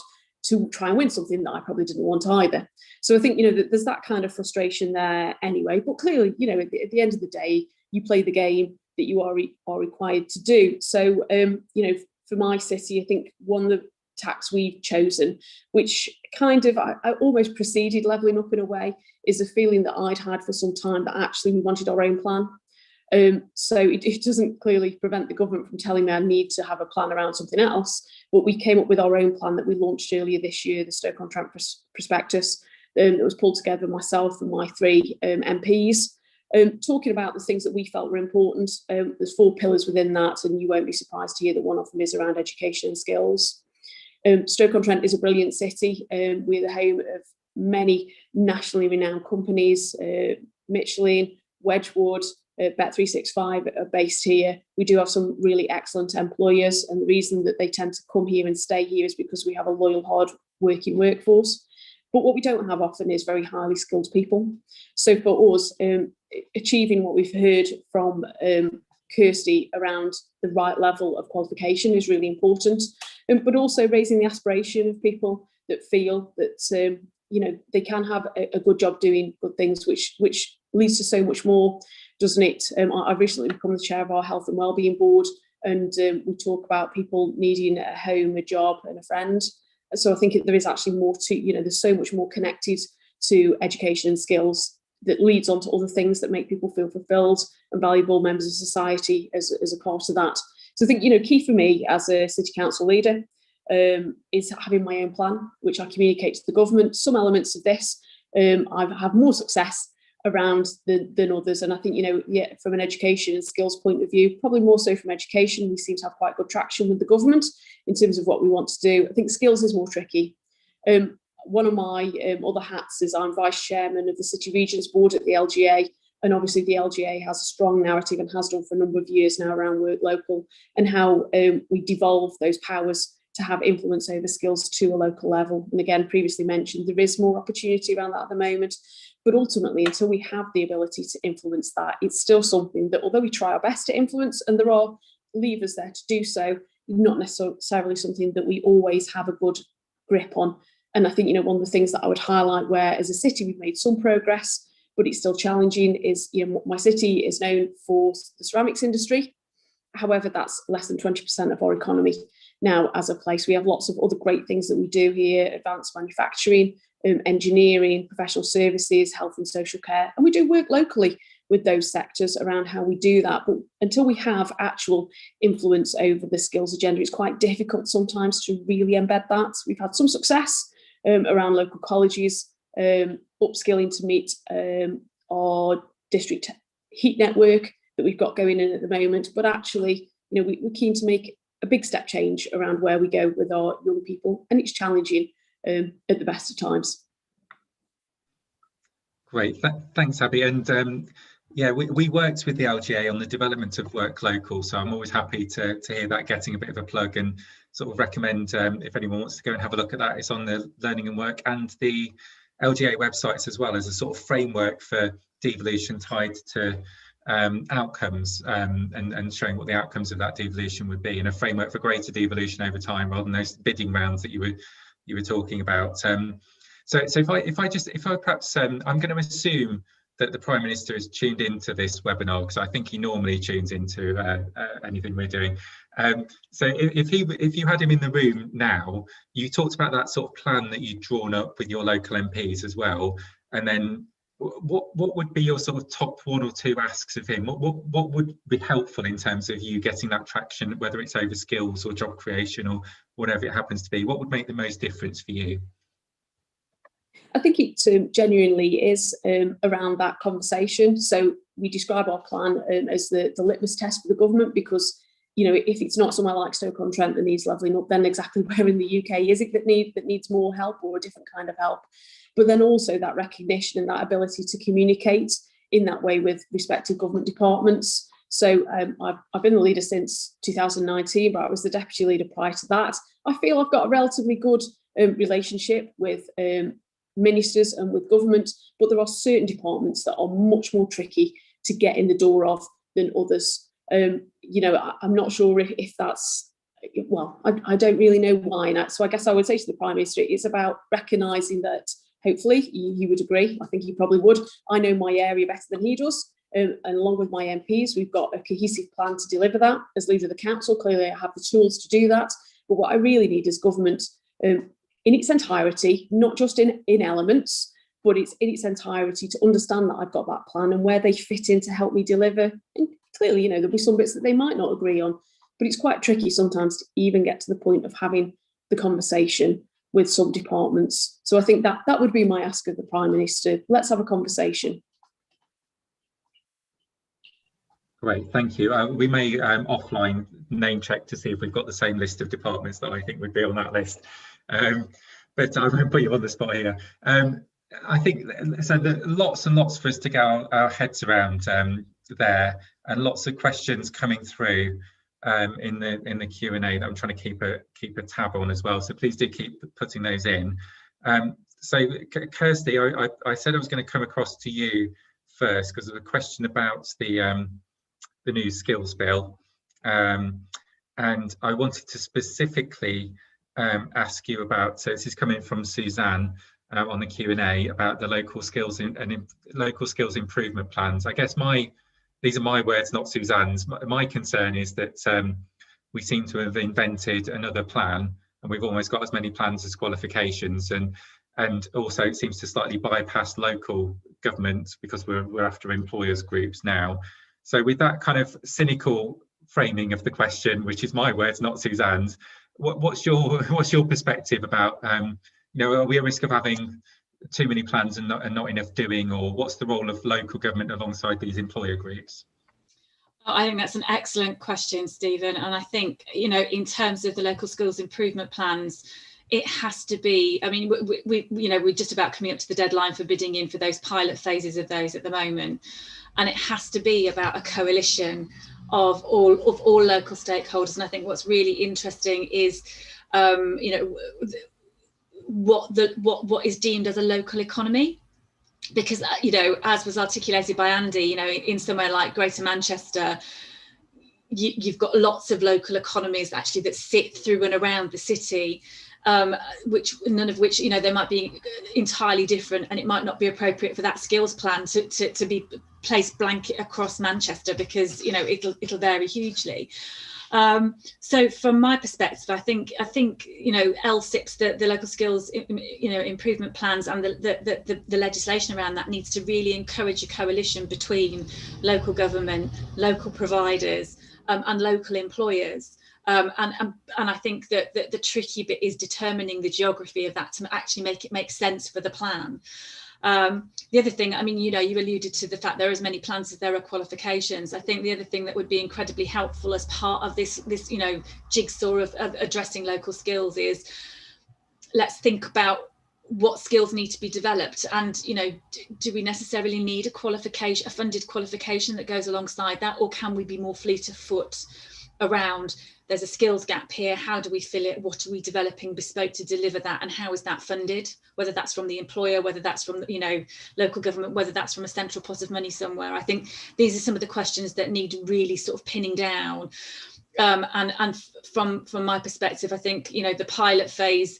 to try and win something that I probably didn't want either. So I think, there's that kind of frustration there anyway. But clearly, at the end of the day, you play the game that you are required to do. So, for my city, I think one of the tax we've chosen, which kind of I almost preceded levelling up in a way, is a feeling that I'd had for some time that actually we wanted our own plan. So it doesn't clearly prevent the government from telling me I need to have a plan around something else, but we came up with our own plan that we launched earlier this year, the Stoke-on-Trent prospectus, that was pulled together myself and my 3 MPs, talking about the things that we felt were important. There's 4 pillars within that, and you won't be surprised to hear that one of them is around education and skills. Stoke-on-Trent is a brilliant city. We're the home of many nationally renowned companies, Michelin, Wedgwood, Bet365 are based here. We do have some really excellent employers, and the reason that they tend to come here and stay here is because we have a loyal, hard-working workforce. But what we don't have often is very highly skilled people. So for us, achieving what we've heard from Kirsty around the right level of qualification is really important, but also raising the aspiration of people that feel that they can have a good job doing good things, which leads to so much more, doesn't it? I've recently become the chair of our health and wellbeing board, and we talk about people needing a home, a job, and a friend. So I think there is actually more to, there's so much more connected to education and skills that leads on to other things that make people feel fulfilled and valuable members of society as a part of that. So I think, key for me as a city council leader is having my own plan, which I communicate to the government. Some elements of this I've had more success around than others. And I think, from an education and skills point of view, probably more so from education, we seem to have quite good traction with the government in terms of what we want to do. I think skills is more tricky. One of my other hats is I'm vice chairman of the City Regions Board at the LGA. And obviously the LGA has a strong narrative and has done for a number of years now around work local and how we devolve those powers to have influence over skills to a local level. And again, previously mentioned, there is more opportunity around that at the moment. But ultimately, until we have the ability to influence that, it's still something that, although we try our best to influence, and there are levers there to do so, not necessarily something that we always have a good grip on. And I think, one of the things that I would highlight where as a city we've made some progress, but it's still challenging is, my city is known for the ceramics industry. However, that's less than 20% of our economy. Now, as a place, we have lots of other great things that we do here: advanced manufacturing, engineering, professional services, health and social care. And we do work locally with those sectors around how we do that. But until we have actual influence over the skills agenda, it's quite difficult sometimes to really embed that. We've had some success around local colleges, upskilling to meet our district heat network that we've got going in at the moment. But actually, we're keen to make a big step change around where we go with our young people, and it's challenging at the best of times. Great, thanks, Abby. And yeah, we worked with the LGA on the development of Work Local, so I'm always happy to hear that getting a bit of a plug, and sort of recommend if anyone wants to go and have a look at that. It's on the Learning and Work and the LGA websites as well, as a sort of framework for devolution tied to outcomes and showing what the outcomes of that devolution would be, and a framework for greater devolution over time rather than those bidding rounds that you were talking about. So if I perhaps I'm going to assume that the Prime Minister has tuned into this webinar, because I think he normally tunes into anything we're doing. So if you had him in the room now, you talked about that sort of plan that you'd drawn up with your local MPs as well, and then what would be your sort of top one or two asks of him? What would be helpful in terms of you getting that traction, whether it's over skills or job creation or whatever it happens to be? What would make the most difference for you? I think it genuinely is around that conversation. So we describe our plan as the litmus test for the government, because if it's not somewhere like Stoke-on-Trent that needs levelling up, then exactly where in the UK is it that needs more help or a different kind of help? But then also that recognition and that ability to communicate in that way with respective government departments. So I've been the leader since 2019, but I was the deputy leader prior to that. I feel I've got a relatively good relationship with ministers and with government, but there are certain departments that are much more tricky to get in the door of than others. I'm not sure if that's, well, I don't really know why. So I guess I would say to the Prime Minister, it's about recognising that hopefully he would agree. I think he probably would. I know my area better than he does. And along with my MPs, we've got a cohesive plan to deliver that. As leader of the council, clearly I have the tools to do that. But what I really need is government in its entirety, not just in elements, but it's in its entirety to understand that I've got that plan and where they fit in to help me deliver. And clearly, there'll be some bits that they might not agree on, but it's quite tricky sometimes to even get to the point of having the conversation with some departments. So I think that would be my ask of the Prime Minister. Let's have a conversation. Great, thank you. We may offline name check to see if we've got the same list of departments that I think would be on that list. But I won't put you on the spot here. I think so. Lots and lots for us to get our heads around there, and lots of questions coming through in the Q&A that I'm trying to keep a tab on as well. So please do keep putting those in. So Kirsty, I said I was going to come across to you first because of a question about the new skills bill, and I wanted to specifically ask you about. So this is coming from Suzanne on the Q&A about the local skills and local skills improvement plans. I guess these are my words, not Suzanne's. My concern is that we seem to have invented another plan, and we've almost got as many plans as qualifications, and also it seems to slightly bypass local government because we're after employers groups now. So with that kind of cynical framing of the question, which is my words, not Suzanne's. What's your perspective about, are we at risk of having too many plans and not enough doing, or what's the role of local government alongside these employer groups? I think that's an excellent question, Stephen. And I think, in terms of the local skills improvement plans, it has to be, I mean, we're just about coming up to the deadline for bidding in for those pilot phases of those at the moment. And it has to be about a coalition of all local stakeholders. And I think what's really interesting is, what is deemed as a local economy. Because, as was articulated by Andy, in somewhere like Greater Manchester, you've got lots of local economies actually that sit through and around the city, which none of which, they might be entirely different, and it might not be appropriate for that skills plan to be placed blanket across Manchester, because, it'll vary hugely. So from my perspective, I think LSIPs, the local skills improvement plans, and the legislation around that needs to really encourage a coalition between local government, local providers, and local employers. And I think that the tricky bit is determining the geography of that to actually make it make sense for the plan. The other thing, I mean, you alluded to the fact there are as many plans as there are qualifications. I think the other thing that would be incredibly helpful as part of this jigsaw of addressing local skills is, let's think about what skills need to be developed, and do we necessarily need a funded qualification that goes alongside that, or can we be more fleet of foot around, there's a skills gap here, how do we fill it, what are we developing bespoke to deliver that, and how is that funded, whether that's from the employer, whether that's from local government, whether that's from a central pot of money somewhere. I think these are some of the questions that need really sort of pinning down, and from my perspective, I think the pilot phase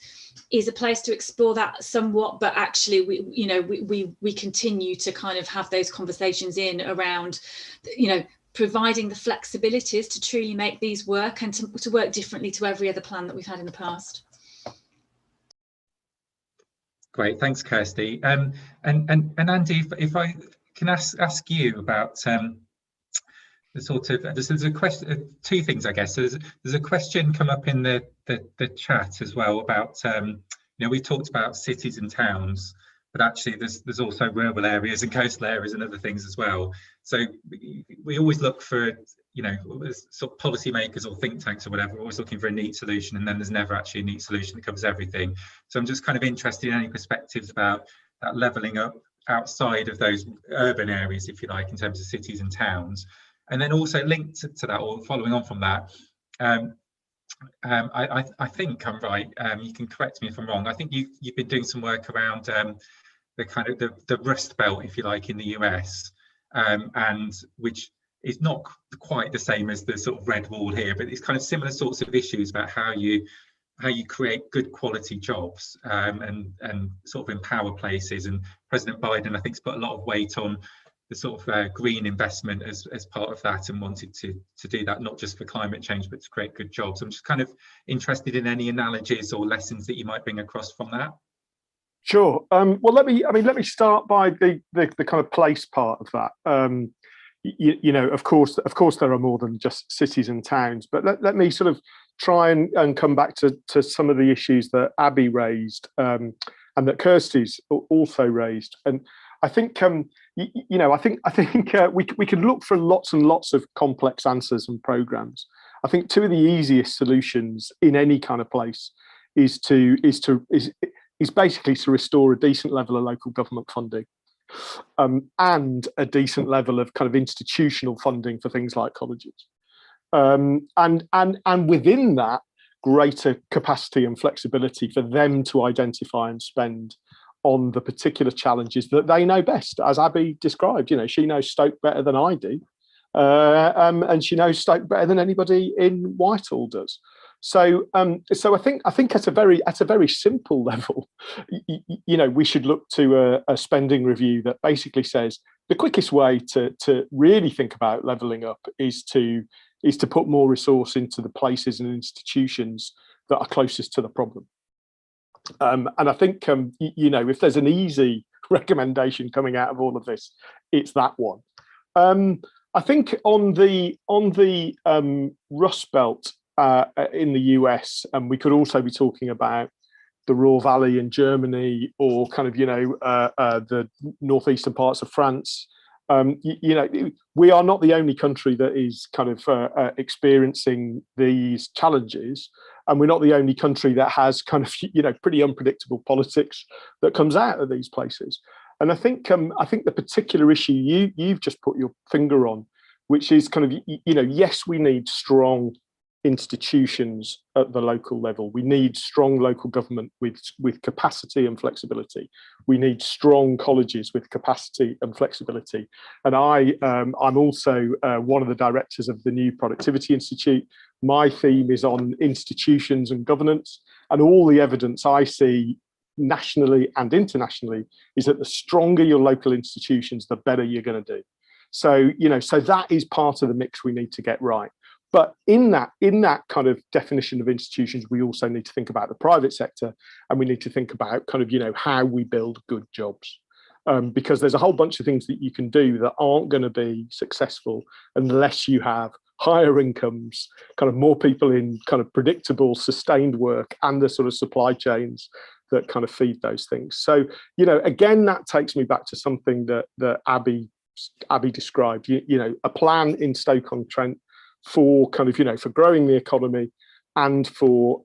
is a place to explore that somewhat, but actually we continue to kind of have those conversations in around providing the flexibilities to truly make these work, and to work differently to every other plan that we've had in the past. Great, thanks, Kirsty. And Andy, if I can ask you about the sort of, there's a question, two things, I guess. There's a question come up in the chat as well about, we talked about cities and towns, but actually there's also rural areas and coastal areas and other things as well. So we always look for, sort of policymakers or think tanks or whatever, we're always looking for a neat solution, and then there's never actually a neat solution that covers everything. So I'm just kind of interested in any perspectives about that levelling up outside of those urban areas, if you like, in terms of cities and towns. And then also linked to that, or following on from that, I think I'm right, you can correct me if I'm wrong, I think you've been doing some work around the kind of the Rust Belt, if you like, in the US, and which is not quite the same as the sort of red wall here, but it's kind of similar sorts of issues about how you create good quality jobs, and sort of empower places. And President Biden, I think, has put a lot of weight on the sort of green investment as part of that, and wanted to do that not just for climate change, but to create good jobs. I'm just kind of interested in any analogies or lessons that you might bring across from that. Sure. Well, let me start by the kind of place part of that. Of course, there are more than just cities and towns, but let me sort of try and come back to some of the issues that Abby raised, and that Kirsty's also raised. And I think we can look for lots and lots of complex answers and programs. I think two of the easiest solutions in any kind of place is basically to restore a decent level of local government funding, and a decent level of kind of institutional funding for things like colleges, and within that, greater capacity and flexibility for them to identify and spend on the particular challenges that they know best. As Abby described, she knows Stoke better than I do, and she knows Stoke better than anybody in Whitehall does. So I think at a very simple level, we should look to a spending review that basically says the quickest way to really think about levelling up is to put more resource into the places and institutions that are closest to the problem. And I think if there's an easy recommendation coming out of all of this, it's that one. I think on the Rust Belt in the US, and we could also be talking about the Ruhr Valley in Germany, or kind of the northeastern parts of France. We are not the only country that is kind of experiencing these challenges, and we're not the only country that has kind of pretty unpredictable politics that comes out of these places. And I think the particular issue you've just put your finger on, which is kind of yes, we need strong institutions at the local level. We need strong local government with capacity and flexibility. We need strong colleges with capacity and flexibility. And I'm also one of the directors of the new Productivity Institute. My theme is on institutions and governance, and all the evidence I see nationally and internationally is that the stronger your local institutions, the better you're going to do. So that is part of the mix we need to get right. But in that kind of definition of institutions, we also need to think about the private sector, and we need to think about kind of how we build good jobs, because there's a whole bunch of things that you can do that aren't going to be successful unless you have higher incomes, kind of more people in kind of predictable, sustained work, and the sort of supply chains that kind of feed those things. So again, that takes me back to something that Abby described. A plan in Stoke-on-Trent for kind of for growing the economy and for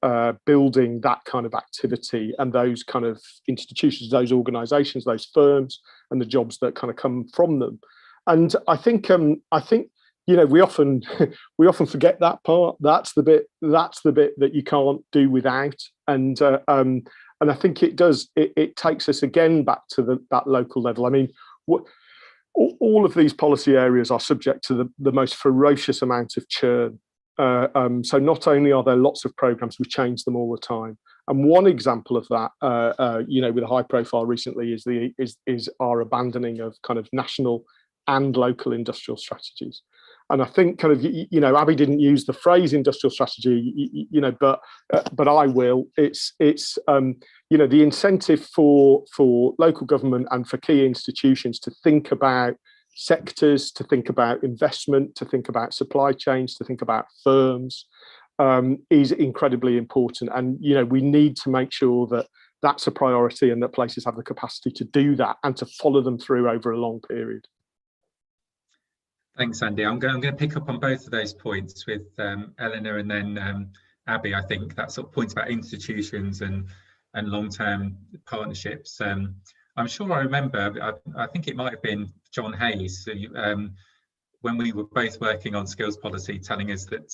building that kind of activity and those kind of institutions, those organizations, those firms, and the jobs that kind of come from them. And I think we often forget that part. That's the bit that you can't do without. And I think it takes us again back to that local level. I mean, all of these policy areas are subject to the most ferocious amount of churn. So not only are there lots of programs, we change them all the time. And one example of that, with a high profile recently, is our abandoning of kind of national and local industrial strategies. And I think kind of, Abby didn't use the phrase industrial strategy, but I will. It's the incentive for local government and for key institutions to think about sectors, to think about investment, to think about supply chains, to think about firms, is incredibly important. And, we need to make sure that that's a priority and that places have the capacity to do that and to follow them through over a long period. Thanks, Andy. I'm going to pick up on both of those points with Eleanor and then Abby. I think that sort of points about institutions and long-term partnerships. I'm sure I remember, I think it might have been John Hayes, when we were both working on skills policy, telling us that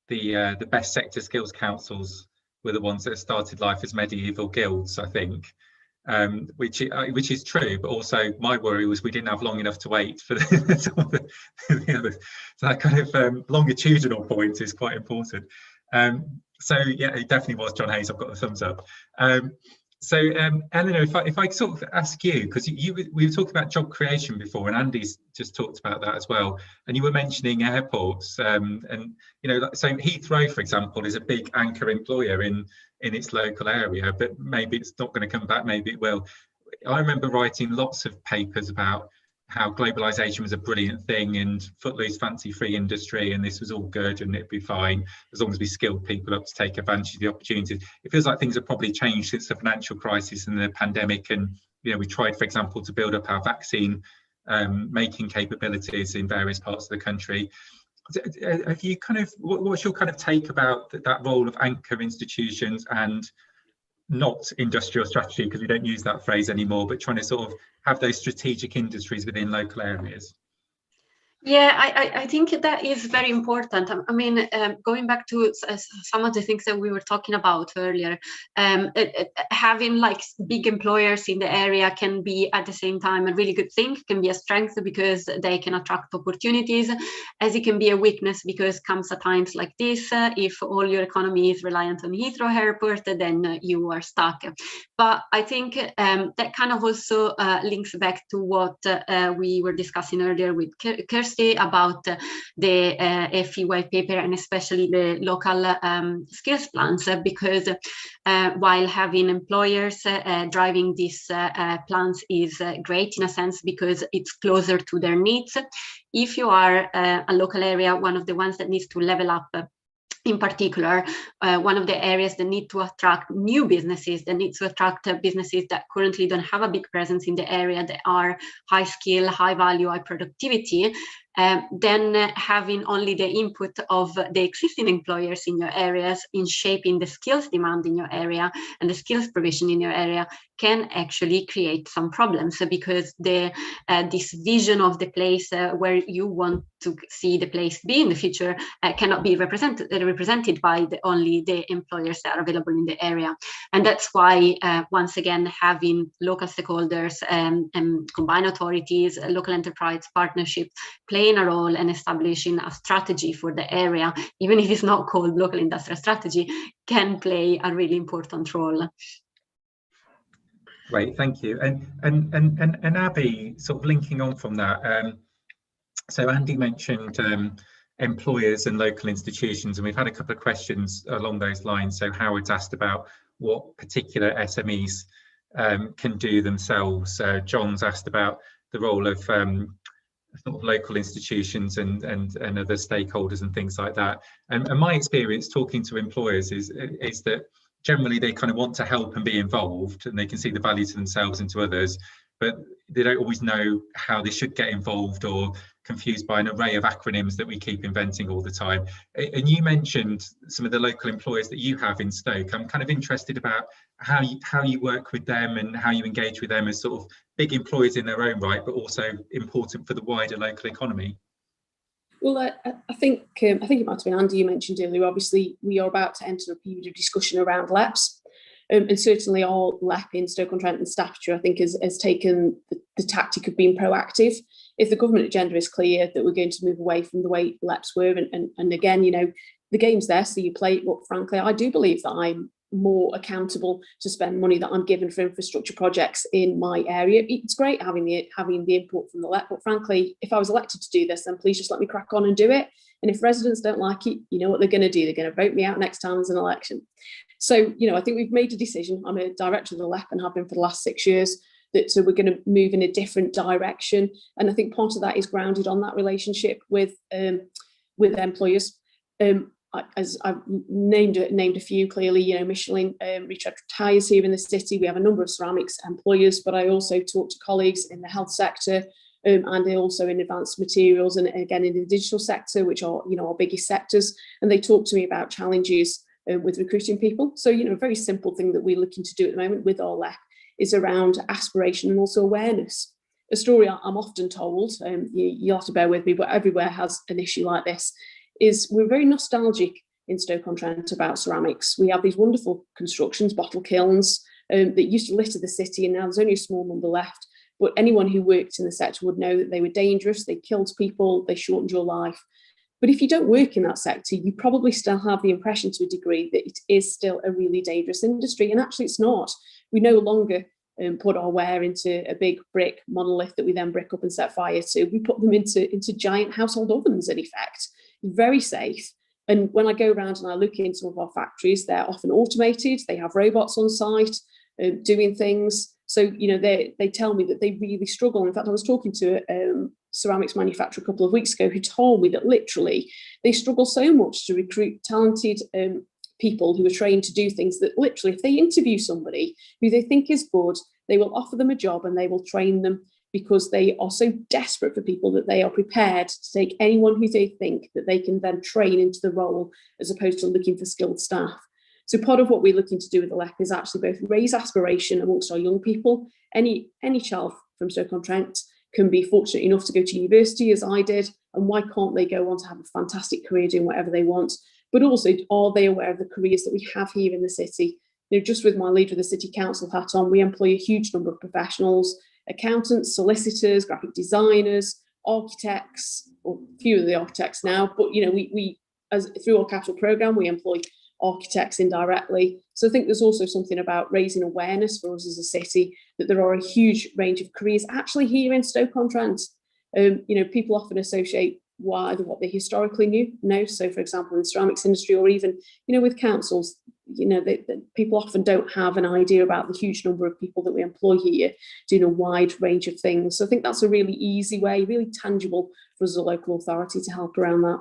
the best sector skills councils were the ones that started life as medieval guilds, I think. Which is true, but also my worry was we didn't have long enough to wait for the others. So that kind of longitudinal point is quite important. So yeah, it definitely was John Hayes. I've got the thumbs up. So Eleanor, if I sort of ask you, because we were talking about job creation before, and Andy's just talked about that as well, and you were mentioning airports, and so Heathrow, for example, is a big anchor employer in its local area, but maybe it's not going to come back, maybe it will. I remember writing lots of papers about how globalization was a brilliant thing and footloose fancy free industry, and this was all good and it'd be fine as long as we skilled people up to take advantage of the opportunities. It feels like things have probably changed since the financial crisis and the pandemic, and we tried, for example, to build up our vaccine making capabilities in various parts of the country. Have you kind of, what's your kind of take about that role of anchor institutions and not industrial strategy, because we don't use that phrase anymore, but trying to sort of have those strategic industries within local areas? Yeah, I think that is very important. I mean, going back to some of the things that we were talking about earlier, having like big employers in the area can be at the same time a really good thing, can be a strength because they can attract opportunities, as it can be a weakness because comes at times like this, if all your economy is reliant on Heathrow Airport, then you are stuck. But I think that kind of also links back to what we were discussing earlier with Kirsten, transparency about the FE white paper, and especially the local skills plans, because while having employers driving these plans is great in a sense, because it's closer to their needs. If you are a local area, one of the ones that needs to level up, in particular, one of the areas that need to attract new businesses, that need to attract businesses that currently don't have a big presence in the area, that are high skill, high value, high productivity, then having only the input of the existing employers in your areas in shaping the skills demand in your area and the skills provision in your area can actually create some problems, because this vision of the place where you want to see the place be in the future cannot be represented by only the employers that are available in the area. And that's why, once again, having local stakeholders, combined authorities, local enterprise partnerships playing a role and establishing a strategy for the area, even if it's not called local industrial strategy, can play a really important role. Great, thank you. And Abby, sort of linking on from that, so Andy mentioned employers and local institutions, and we've had a couple of questions along those lines. So Howard's asked about what particular SMEs can do themselves. John's asked about the role of sort of local institutions and other stakeholders and things like that. And my experience talking to employers is that generally they kind of want to help and be involved, and they can see the value to themselves and to others, but they don't always know how they should get involved, or confused by an array of acronyms that we keep inventing all the time. And you mentioned some of the local employers that you have in Stoke. I'm kind of interested about how you work with them and how you engage with them as sort of big employers in their own right, but also important for the wider local economy. Well, I think it might have been Andy you mentioned earlier. Obviously, we are about to enter a period of discussion around LEPs. And certainly our LEP in Stoke-on-Trent and Staffordshire, I think, has taken the tactic of being proactive. If the government agenda is clear that we're going to move away from the way LEPs were, and again, you know, the game's there, so you play it. But frankly, I do believe that I'm more accountable to spend money that I'm given for infrastructure projects in my area. It's great having the input from the LEP, but frankly, if I was elected to do this, then please just let me crack on and do it. And if residents don't like it, you know what they're going to do. They're going to vote me out next time there's an election. So, you know, I think we've made a decision. I'm a director of the LEP and have been for the last 6 years, that so we're going to move in a different direction. And I think part of that is grounded on that relationship with employers. As I've named a few, clearly, you know, Michelin Retread Tires here in the city. We have a number of ceramics employers, but I also talk to colleagues in the health sector, and also in advanced materials, and again in the digital sector, which are, you know, our biggest sectors. And they talk to me about challenges with recruiting people. So, you know, a very simple thing that we're looking to do at the moment with our LEP is around aspiration and also awareness. A story I'm often told, you'll have to bear with me, but everywhere has an issue like this, is we're very nostalgic in Stoke-on-Trent about ceramics. We have these wonderful constructions, bottle kilns, that used to litter the city, and now there's only a small number left. But anyone who worked in the sector would know that they were dangerous, they killed people, they shortened your life. But if you don't work in that sector, you probably still have the impression to a degree that it is still a really dangerous industry. And actually it's not. We no longer put our ware into a big brick monolith that we then brick up and set fire to. We put them into giant household ovens, in effect. Very safe. And when I go around and I look in some of our factories, they're often automated. They have robots on site doing things. So, you know, they tell me that they really struggle. In fact, I was talking to a ceramics manufacturer a couple of weeks ago who told me that literally they struggle so much to recruit talented people who are trained to do things that literally, if they interview somebody who they think is good, they will offer them a job and they will train them, because they are so desperate for people that they are prepared to take anyone who they think that they can then train into the role, as opposed to looking for skilled staff. So part of what we're looking to do with the LEP is actually both raise aspiration amongst our young people. Any child from Stoke-on-Trent can be fortunate enough to go to university, as I did, and why can't they go on to have a fantastic career doing whatever they want? But also, are they aware of the careers that we have here in the city? You know, just with my leader of the City Council hat on, we employ a huge number of professionals: accountants, solicitors, graphic designers, architects, or few of the architects now, but, you know, we as through our capital programme, we employ architects indirectly. So I think there's also something about raising awareness for us as a city that there are a huge range of careers actually here in Stoke-on-Trent. People often associate either what they historically know. So, for example, in the ceramics industry, or even, with councils, people often don't have an idea about the huge number of people that we employ here doing a wide range of things. So I think that's a really easy way, really tangible for us as a local authority to help around that.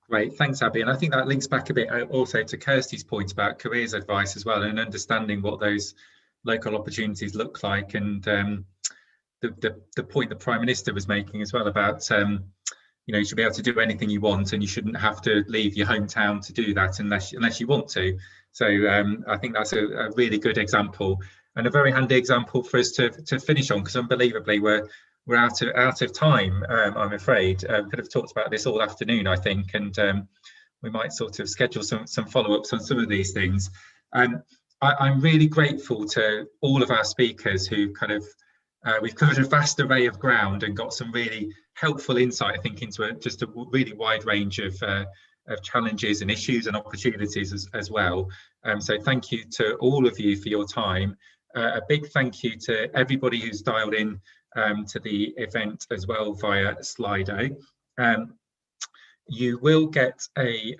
Great, thanks, Abby. And I think that links back a bit also to Kirsty's point about careers advice as well, and understanding what those local opportunities look like, and the point the Prime Minister was making as well about you should be able to do anything you want, and you shouldn't have to leave your hometown to do that unless you want to. So I think that's a really good example, and a very handy example for us to finish on, because unbelievably we're out of time. I'm afraid could have talked about this all afternoon, I think, and we might sort of schedule some follow-ups on some of these things. I'm really grateful to all of our speakers who we've covered a vast array of ground and got some really helpful insight, I think, into just a really wide range of challenges and issues and opportunities as well. So thank you to all of you for your time. A big thank you to everybody who's dialed in to the event as well via Slido. You will get a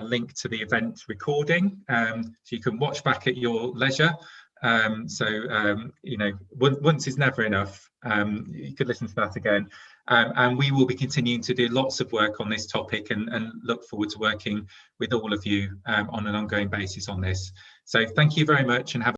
link to the event recording, so you can watch back at your leisure. Once is never enough. You could listen to that again, and we will be continuing to do lots of work on this topic, and look forward to working with all of you on an ongoing basis on this. So thank you very much, and have